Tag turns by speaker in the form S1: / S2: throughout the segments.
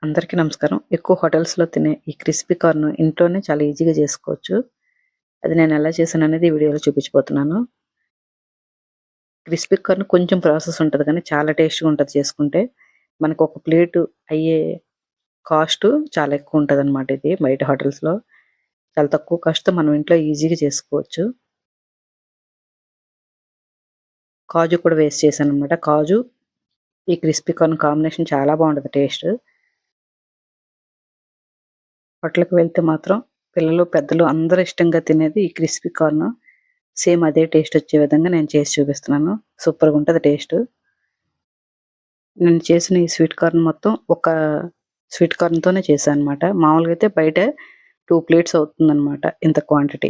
S1: అందరికీ నమస్కారం. ఎక్కువ హోటల్స్‌లో తినే ఈ క్రిస్పీ కార్న్ ఇంట్లోనే చాలా ఈజీగా చేసుకోవచ్చు. అది నేను ఎలా చేశాననేది ఈ వీడియోలో చూపించబోతున్నాను. క్రిస్పీ కార్న్ కొంచెం ప్రాసెస్ ఉంటది కానీ చాలా టేస్ట్‌గా ఉంటది చేసుకుంటే. మనకు ఒక ప్లేటు అయ్యే కాస్టు చాలా ఎక్కువ ఉంటదనమాట ఇది బయట హోటల్స్‌లో. చాలా తక్కువ కాస్ట్‌తో మనం ఇంట్లో ఈజీగా చేసుకోవచ్చు. కాజు కూడా వేస్ట్ చేశాననమాట. కాజు, ఈ క్రిస్పీ కార్న్ కాంబినేషన్ చాలా బావుంటది టేస్ట్. హోటల్‌కి వెళ్తే మాత్రం పిల్లలు, పెద్దలు అందరూ ఇష్టంగా తినేది ఈ క్రిస్పీ కార్న్. సేమ్ అదే టేస్ట్ వచ్చే విధంగా నేను చేసి చూపిస్తున్నాను. సూపర్‌గుంటది టేస్టు. నేను చేసిన ఈ స్వీట్ కార్న్ మొత్తం ఒక స్వీట్ కార్న్‌తోనే చేశాననమాట. మామూలుగా అయితే బయట 2 ప్లేట్స్ అవుతుందనమాట ఇంత క్వాంటిటీ.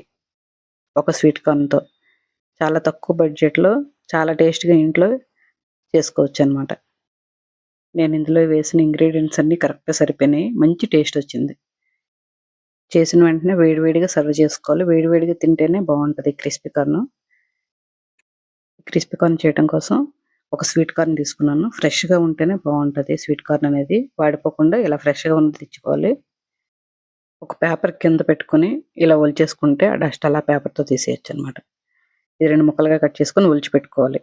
S1: ఒక స్వీట్ కార్న్‌తో. చాలా తక్కువ బడ్జెట్‌లో చాలా టేస్ట్‌గా ఇంట్లో చేసుకోవచ్చనమాట. నేను ఇందులో వేసిన ఇంగ్రీడియెంట్స్ అన్నీ కరెక్ట్‌గా సరిపోయినాయి. మంచి టేస్ట్ వచ్చింది. చేసిన వెంటనే వేడి వేడిగా సర్వ్ చేసుకోవాలి. వేడి వేడిగా తింటేనే బావుంటది క్రిస్పీ కార్న్. క్రిస్పీ కార్న్ చేయటం కోసం ఒక స్వీట్ కార్న్ తీసుకున్నాను. ఫ్రెష్‌గా ఉంటేనే బావుంటది స్వీట్ కార్న్ అనేది. వాడిపోకుండా ఇలా ఫ్రెష్‌గా ఉన్నది తెచ్చుకోవాలి. ఒక పేపర్ కింద పెట్టుకొని ఇలా ఒలిచేసుకుంటే ఆ డస్ట్ అలా పేపర్‌తో తీసేయొచ్చనమాట. ఇది 2 ముక్కలుగా కట్ చేసుకొని ఒలిచిపెట్టుకోవాలి.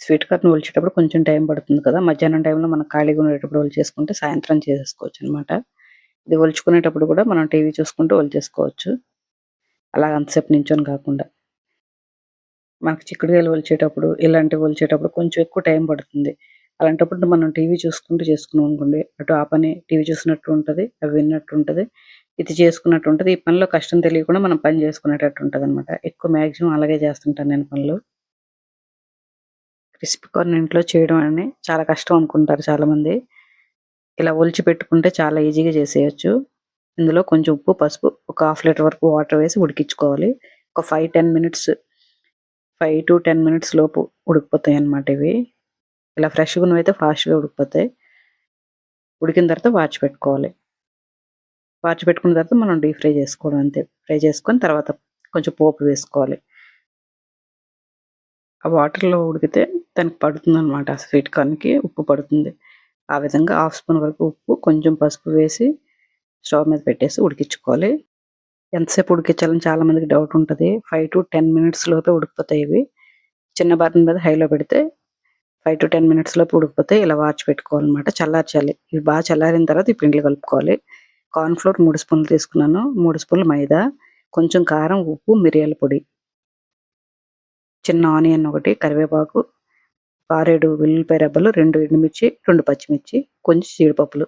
S1: స్వీట్ కార్న్ ఒలిచేటప్పుడు కొంచెం టైం పడుతుంది కదా! మధ్యాహ్నం టైంలో మనం ఖాళీగా ఉండేటప్పుడు ఒలిచేసుకుంటే సాయంత్రం చేసేసుకోవచ్చనమాట. ఇది ఒలుచుకునేటప్పుడు కూడా మనం టీవీ చూసుకుంటూ ఒలిచేసుకోవచ్చు. అలా అంతసేపు నించొని కాకుండా. మనకు చిక్కుడుగాయలు ఒలిచేటప్పుడు, ఇలాంటివి ఒలిచేటప్పుడు కొంచెం ఎక్కువ టైం పడుతుంది. అలాంటప్పుడు మనం టీవీ చూసుకుంటూ చేసుకున్నామనుకోండి, అటు ఆ పని టీవీ చూసినట్టు ఉంటది, అవి విన్నట్టు ఉంటది, ఇది చేసుకున్నట్టు ఉంటది. ఈ పనిలో కష్టం తెలియకుండా మనం పని చేసుకునేటట్టు ఉంటదనమాట. ఎక్కువ మాక్సిమం అలాగే చేస్తుంటాను నేను పనులు. క్రిస్పీ కార్న్ ఇంట్లో చేయడం అని చాలా కష్టం అనుకుంటారు చాలామంది. ఇలా ఒలిచి పెట్టుకుంటే చాలా ఈజీగా చేసేయొచ్చు. ఇందులో కొంచెం ఉప్పు, పసుపు, ఒక హాఫ్ లీటర్ వరకు వాటర్ వేసి ఉడికించుకోవాలి. ఒక 5, 10 మినిట్స్ 5-10 మినిట్స్ లోపు ఉడికిపోతాయన్నమాట ఇవి. ఇలా ఫ్రెష్‌గా ఉన్నవైతే ఫాస్ట్‌గా ఉడికిపోతాయి. ఉడికిన తర్వాత వార్చి పెట్టుకోవాలి. వార్చి పెట్టుకున్న తర్వాత మనం డీప్ ఫ్రై చేసుకోవడం అంతే. ఫ్రై చేసుకొని తర్వాత కొంచెం పోపు వేసుకోవాలి. ఆ వాటర్‌లో ఉడికితే దానికి పడుతుందనమాట. ఆ స్వీట్ కార్న్‌కి ఉప్పు పడుతుంది. ఆ విధంగా హాఫ్ స్పూన్ వరకు ఉప్పు, కొంచెం పసుపు వేసి స్టవ్ మీద పెట్టేసి ఉడికించుకోవాలి. ఎంతసేపు ఉడికించాలని చాలా మందికి డౌట్ ఉంటది. 5-10 మినిట్స్ లోపే ఉడికిపోతాయి ఇవి. చిన్న బర్నర్ మీద హైలో పెడితే 5-10 మినిట్స్ లోపు ఉడికిపోతాయి. ఇలా వార్చి పెట్టుకోవాలన్నమాట. చల్లార్చాలి. ఇవి బాగా చల్లారిన తర్వాత ఈ పిండిలో కలుపుకోవాలి. కార్న్ ఫ్లోర్ 3 స్పూన్లు తీసుకున్నాను. 3 స్పూన్లు మైదా, కొంచెం కారం, ఉప్పు, మిరియాల పొడి, చిన్న ఆనియన్ ఒకటి, కరివేపాకు, 6-7 వెల్లుల్లిపాయ రెబ్బలు, 2 ఎండుమిర్చి, 2 పచ్చిమిర్చి, కొంచెం జీడిపప్పులు.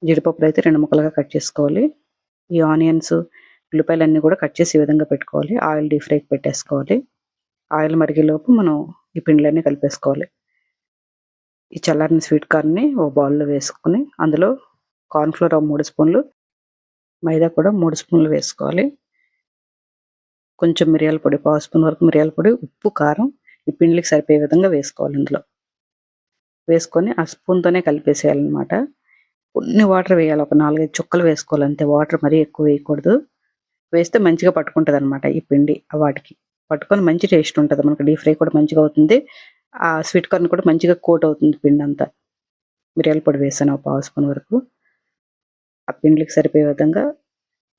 S1: జీడిపప్పులైతే 2 ముక్కలుగా కట్ చేసుకోవాలి. ఈ ఆనియన్స్, ఉల్లిపాయలన్నీ కూడా కట్ చేసి ఈ విధంగా పెట్టుకోవాలి. ఆయిల్ డీప్ ఫ్రైకి పెట్టేసుకోవాలి. ఆయిల్ మరిగేలోపు మనం ఈ పిండిలన్నీ కలిపేసుకోవాలి. ఈ చల్లారిన స్వీట్ కార్న్‌ని ఒక బౌల్‌లో వేసుకొని అందులో కార్న్ ఫ్లోర్ ఒక 3 స్పూన్లు, మైదా కూడా 3 స్పూన్లు వేసుకోవాలి. కొంచెం మిరియాల పొడి, పావు స్పూన్ వరకు మిరియాల పొడి, ఉప్పు, కారం ఈ పిండిలకి సరిపోయే విధంగా వేసుకోవాలి ఇందులో. వేసుకొని ఆ స్పూన్‌తోనే కలిపేసేయాలన్నమాట. కొన్ని వాటర్ వేయాలి. ఒక 4, 5 చుక్కలు వేసుకోవాలి అంతే. వాటర్ మరీ ఎక్కువ వేయకూడదు. వేస్తే మంచిగా పట్టుకుంటదనమాట ఈ పిండి వాటికి. పట్టుకొని మంచి టేస్ట్ ఉంటది. మనకు డీప్ ఫ్రై కూడా మంచిగా అవుతుంది. ఆ స్వీట్ కార్న్ కూడా మంచిగా కోట్ అవుతుంది పిండంతా. మిరియాల పొడి వేసాను ఒక పావు స్పూన్ వరకు. ఆ పిండిలకి సరిపోయే విధంగా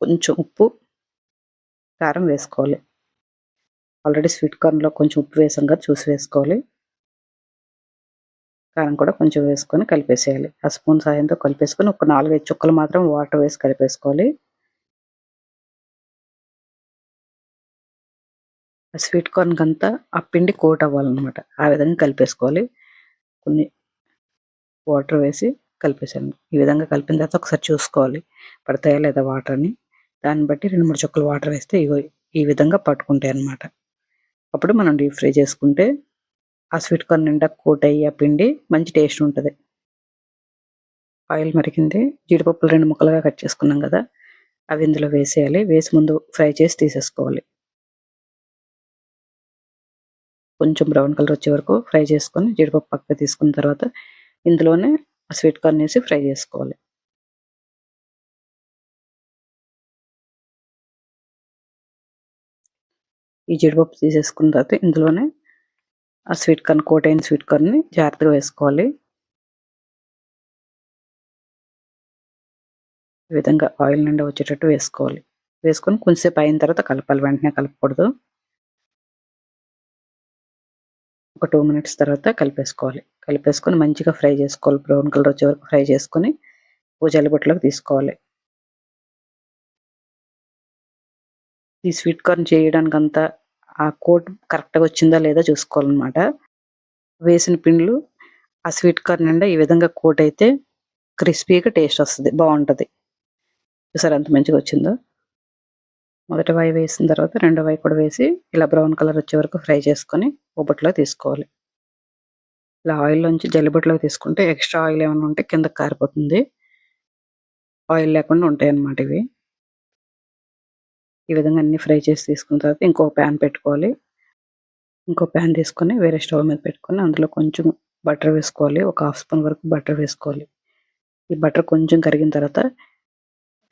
S1: కొంచెం ఉప్పు, కారం వేసుకోవాలి. ఆల్రెడీ స్వీట్ కార్న్‌లో కొంచెం ఉప్పు వేసాం కదా! చూసి వేసుకోవాలి. కారం కూడా కొంచెం వేసుకొని కలిపేసేయాలి. ఆ స్పూన్ సాయంతో కలిపేసుకొని ఒక 4, 5 చుక్కలు మాత్రం వాటర్ వేసి కలిపేసుకోవాలి. ఆ స్వీట్ కార్న్‌కంతా ఆ పిండి కోట్ అవ్వాలనమాట. ఆ విధంగా కలిపేసుకోవాలి. కొన్ని వాటర్ వేసి కలిపేసాను. ఈ విధంగా కలిపిన తర్వాత ఒకసారి చూసుకోవాలి. పడతాయా లేదా వాటర్ అని. దాన్ని బట్టి 2, 3 చుక్కలు వాటర్ వేస్తే ఇగో ఈ విధంగా పట్టుకుంటాయన్నమాట. అప్పుడు మనం డీప్ ఫ్రై చేసుకుంటే ఆ స్వీట్ కార్న్ నిండా కోట్ అయ్యి ఆ పిండి మంచి టేస్ట్ ఉంటది. ఆయిల్ మరిగింది. జీడిపప్పులు 2 ముక్కలుగా కట్ చేసుకున్నాం కదా! అవి ఇందులో వేసేయాలి. వేసి ముందు ఫ్రై చేసి తీసేసుకోవాలి. కొంచెం బ్రౌన్ కలర్ వచ్చే వరకు ఫ్రై చేసుకొని జీడిపప్పు పక్కకు తీసుకున్న తర్వాత ఇందులోనే ఆ స్వీట్ కార్న్ ఏసి ఫ్రై చేసుకోవాలి. ఈ జీడిపప్పు తీసేసుకున్న తర్వాత ఇందులోనే ఆ స్వీట్ కార్న్ కోట్ అయిన స్వీట్ కార్న్‌ని జాగ్రత్తగా వేసుకోవాలి. ఈ విధంగా ఆయిల్ నిండా వచ్చేటట్టు వేసుకోవాలి. వేసుకొని కొంచెంసేపు అయిన తర్వాత కలపాలి. వెంటనే కలపకూడదు. ఒక 2 మినిట్స్ తర్వాత కలిపేసుకోవాలి. కలిపేసుకొని మంచిగా ఫ్రై చేసుకోవాలి. బ్రౌన్ కలర్ వచ్చే వరకు ఫ్రై చేసుకొని ఓ జల్లెబుట్టలోకి తీసుకోవాలి. ఈ స్వీట్ కార్న్ చేయడానికంతా ఆ కోట్ కరెక్ట్‌గా వచ్చిందా లేదా చూసుకోవాలనమాట. వేసిన పిండిలు ఆ స్వీట్ కార్న్ నిండా ఈ విధంగా కోట్ అయితే క్రిస్పీగా టేస్ట్ వస్తది. బావుంటది. చూసారా ఎంత మంచిగా వచ్చిందో? మొదటి వాయి వేసిన తర్వాత రెండో వాయి కూడా వేసి ఇలా బ్రౌన్ కలర్ వచ్చే వరకు ఫ్రై చేసుకొని ఓ బుట్టలోకి తీసుకోవాలి. ఇలా ఆయిల్‌లోంచి జల్లిబుట్టలోకి తీసుకుంటే ఎక్స్‌ట్రా ఆయిల్ ఏమన్నా ఉంటే కిందకి కారిపోతుంది. ఆయిల్ లేకుండా ఉంటాయన్నమాట ఇవి. ఈ విధంగా అన్నీ ఫ్రై చేసి తీసుకున్న తర్వాత ఇంకో ప్యాన్ పెట్టుకోవాలి. ఇంకో ప్యాన్ తీసుకొని వేరే స్టవ్ మీద పెట్టుకొని అందులో కొంచెం బటర్ వేసుకోవాలి. ఒక హాఫ్ స్పూన్ వరకు బటర్ వేసుకోవాలి. ఈ బటర్ కొంచెం కరిగిన తర్వాత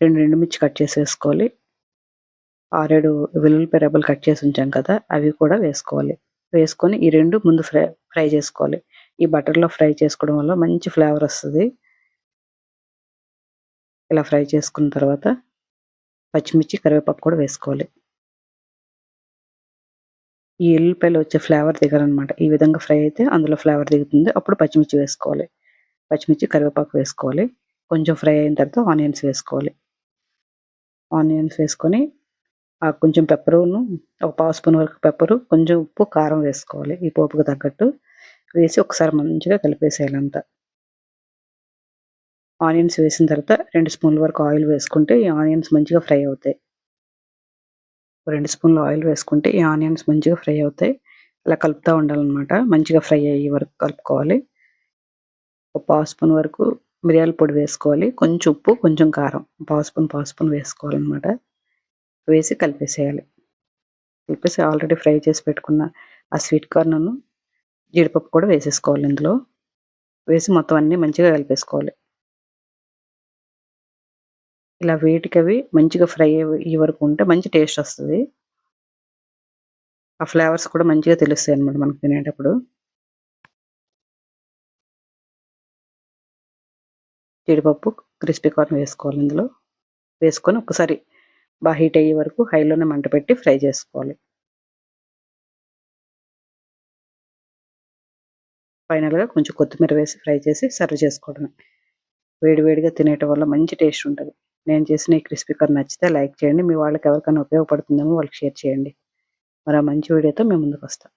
S1: 2 ఎండుమిర్చి కట్ చేసి వేసుకోవాలి. 6, 7 వెల్లుల్లిపాయ రెబ్బలు కట్ చేసి ఉంచాం కదా! అవి కూడా వేసుకోవాలి. వేసుకొని ఈ 2 ముందు ఫ్రై చేసుకోవాలి. ఈ బటర్‌లో ఫ్రై చేసుకోవడం వల్ల మంచి ఫ్లేవర్ వస్తది. ఇలా ఫ్రై చేసుకున్న తర్వాత పచ్చిమిర్చి, కరివేపాకు కూడా వేసుకోవాలి. ఈ ఎల్లుల్లిపాయలో వచ్చే ఫ్లేవర్ దిగాలనమాట. ఈ విధంగా ఫ్రై అయితే అందులో ఫ్లేవర్ దిగుతుంది. అప్పుడు పచ్చిమిర్చి వేసుకోవాలి. పచ్చిమిర్చి, కరివేపాకు వేసుకోవాలి. కొంచెం ఫ్రై అయిన తర్వాత ఆనియన్స్ వేసుకోవాలి. ఆనియన్స్ వేసుకొని కొంచెం పెప్పరును ఒక పావు స్పూన్ వరకు పెప్పరు, కొంచెం ఉప్పు, కారం వేసుకోవాలి. ఈ పోపుకు తగ్గట్టు వేసి ఒకసారి మంచిగా కలిపేసేయాలంతా. ఆనియన్స్ వేసిన తర్వాత 2 స్పూన్ల వరకు ఆయిల్ వేసుకుంటే ఈ ఆనియన్స్ మంచిగా ఫ్రై అవుతాయి. 2 స్పూన్ల ఆయిల్ వేసుకుంటే ఈ ఆనియన్స్ మంచిగా ఫ్రై అవుతాయి. అలా కలుపుతా ఉండాలనమాట. మంచిగా ఫ్రై అయ్యే వరకు కలుపుకోవాలి. ఒక పావు స్పూన్ వరకు మిరియాల పొడి వేసుకోవాలి. కొంచెం ఉప్పు, కొంచెం కారం పావు స్పూన్ వేసుకోవాలనమాట. వేసి కలిపేసేయాలి. కలిపేసి ఆల్రెడీ ఫ్రై చేసి పెట్టుకున్న ఆ స్వీట్ కార్న్‌ను, జీడిపప్పు కూడా వేసేసుకోవాలి ఇందులో. వేసి మొత్తం అన్నీ మంచిగా కలిపేసుకోవాలి. ఇలా వేటికవి మంచిగా ఫ్రై అయ్యే వరకు ఉంటే మంచి టేస్ట్ వస్తది. ఆ ఫ్లేవర్స్ కూడా మంచిగా తెలుస్తాయన్నమాట మనకు తినేటప్పుడు. జీడిపప్పు, క్రిస్పీ కార్న్ వేసుకోవాలి ఇందులో. వేసుకొని ఒక్కసారి హీట్ అయ్యే వరకు హైలోనే మంట పెట్టి ఫ్రై చేసుకోవాలి. ఫైనల్‌గా కొంచెం కొత్తిమీర వేసి ఫ్రై చేసి సర్వ్ చేసుకోవడమే. వేడి వేడిగా తినేయటం వల్ల మంచి టేస్ట్ ఉంటది. నేను చేసిన ఈ క్రిస్పీ కార్న్ నచ్చితే లైక్ చేయండి. మీ వాళ్ళకి ఎవరికైనా ఉపయోగపడుతుందేమో వాళ్ళకి షేర్ చేయండి. మరో మంచి వీడియోతో మీ ముందుకొస్తా.